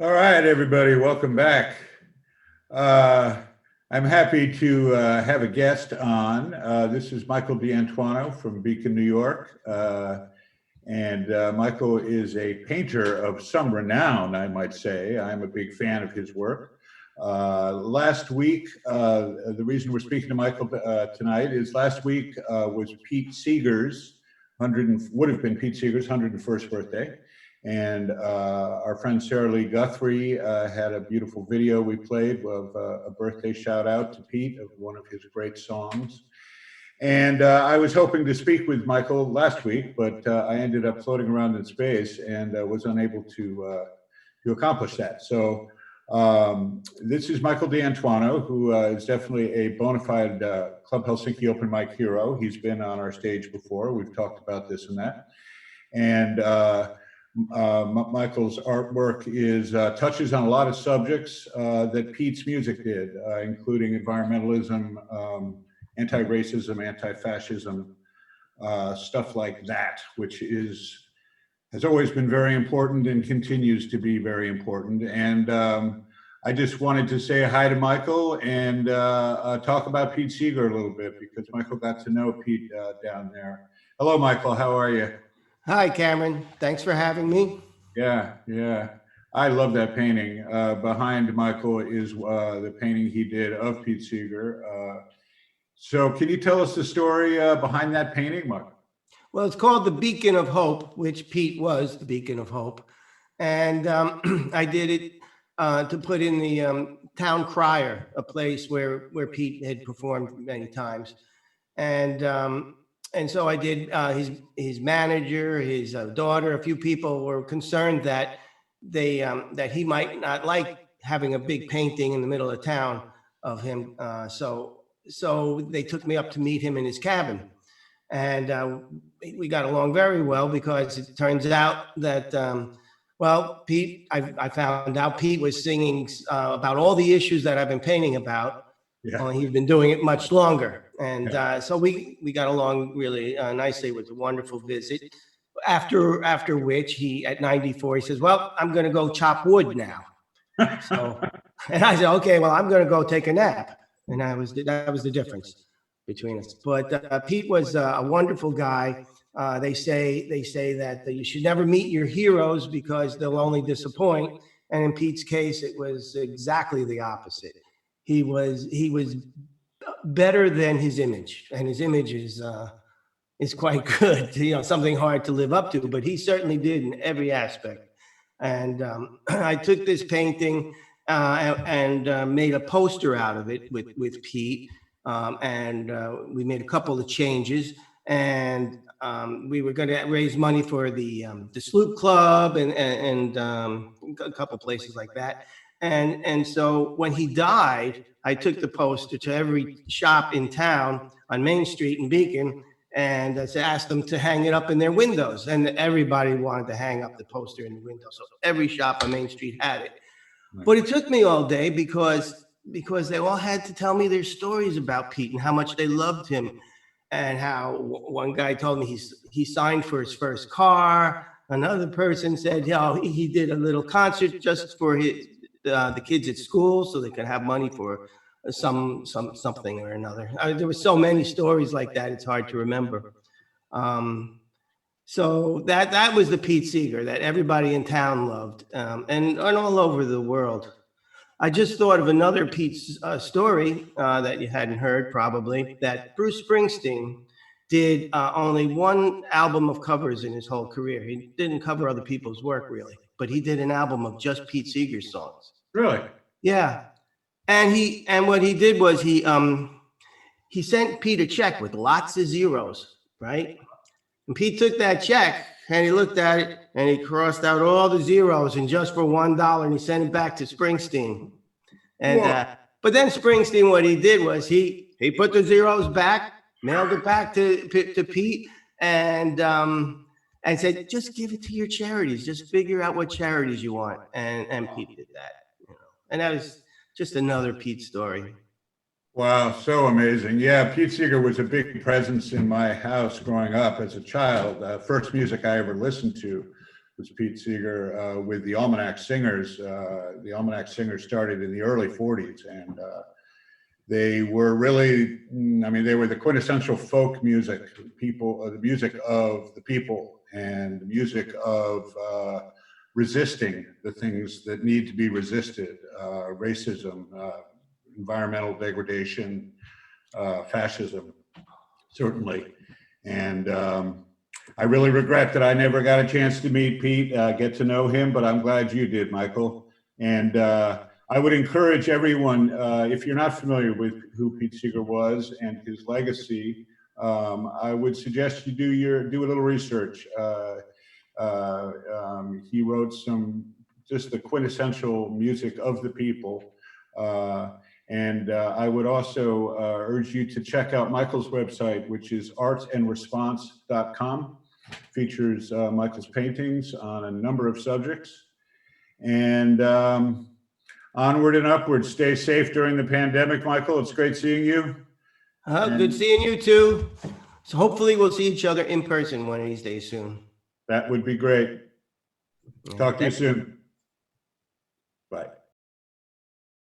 All right, everybody, welcome back. Uh, I'm happy to have a guest on. This is Michael D'Antuono from Beacon, New York. Michael is a painter of some renown, I might say. I'm a big fan of his work. Last week, the reason we're speaking to Michael tonight is last week was Pete Seeger's would have been Pete Seeger's 101st birthday. And our friend Sarah Lee Guthrie had a beautiful video we played of a birthday shout out to Pete of one of his great songs. And I was hoping to speak with Michael last week, but I ended up floating around in space and was unable to accomplish that. So this is Michael D'Antuono, who is definitely a bona fide Club Helsinki open mic hero. He's been on our stage before. We've talked about this and that. And Michael's artwork touches on a lot of subjects that Pete's music did, including environmentalism, anti-racism, anti-fascism, stuff like that, which has always been very important and continues to be very important. And I just wanted to say hi to Michael and talk about Pete Seeger a little bit, because Michael got to know Pete down there. Hello, Michael. How are you? Hi, Cameron. Thanks for having me. Yeah. I love that painting. Behind Michael is the painting he did of Pete Seeger. So can you tell us the story behind that painting, Michael? Well, it's called The Beacon of Hope, which Pete was the Beacon of Hope. And I did it to put in the town crier, a place where Pete had performed many times. And so I did his manager, his daughter, a few people were concerned that that he might not like having a big painting in the middle of town of him. So they took me up to meet him in his cabin. And we got along very well, because it turns out that, Pete, I found out Pete was singing about all the issues that I've been painting about. Yeah. Only he's been doing it much longer. And so we got along really nicely. It was a wonderful visit. After which he, at 94, he says, well, I'm going to go chop wood now. And I said, okay, well, I'm going to go take a nap. And that was the difference between us. But Pete was a wonderful guy. They say that you should never meet your heroes because they'll only disappoint. And in Pete's case, it was exactly the opposite. He was better than his image, and his image is quite good. Something hard to live up to, but he certainly did in every aspect. And I took this painting and made a poster out of it with Pete, and we made a couple of changes, and we were going to raise money for the Sloop Club and a couple places like that. And so when he died, I took the poster to every shop in town on Main Street in Beacon, and I asked them to hang it up in their windows. And everybody wanted to hang up the poster in the window. So every shop on Main Street had it. Right. But it took me all day because they all had to tell me their stories about Pete and how much they loved him. And how one guy told me he signed for his first car. Another person said, he did a little concert just for the kids at school so they could have money for something or another. There were so many stories like that, it's hard to remember. So that was the Pete Seeger that everybody in town loved, and all over the world. I just thought of another Pete's story that you hadn't heard, probably, that Bruce Springsteen did only one album of covers in his whole career. He didn't cover other people's work, really, but he did an album of just Pete Seeger songs. Really? Yeah. And what he did was he sent Pete a check with lots of zeros, right? And Pete took that check and he looked at it and he crossed out all the zeros, and just for $1, and he sent it back to Springsteen. And but then Springsteen, what he did was he put the zeros back, mailed it back to Pete, and said, just give it to your charities. Just figure out what charities you want. And Pete did that. And that was just another Pete story. Wow, so amazing. Yeah, Pete Seeger was a big presence in my house growing up as a child. First music I ever listened to was Pete Seeger with the Almanac Singers. The Almanac Singers started in the early 40s, and they were really, I mean, they were the quintessential folk music, the music of the people, and the music of resisting the things that need to be resisted, racism, environmental degradation, fascism, certainly. And I really regret that I never got a chance to meet Pete, get to know him, but I'm glad you did, Michael. And I would encourage everyone, if you're not familiar with who Pete Seeger was and his legacy, I would suggest you do a little research. He wrote just the quintessential music of the people. And I would also urge you to check out Michael's website, which is artandresponse.com. Features Michael's paintings on a number of subjects. And onward and upward. Stay safe during the pandemic, Michael. It's great seeing you. Good seeing you too. So hopefully we'll see each other in person one of these days soon. That would be great. Talk to you soon.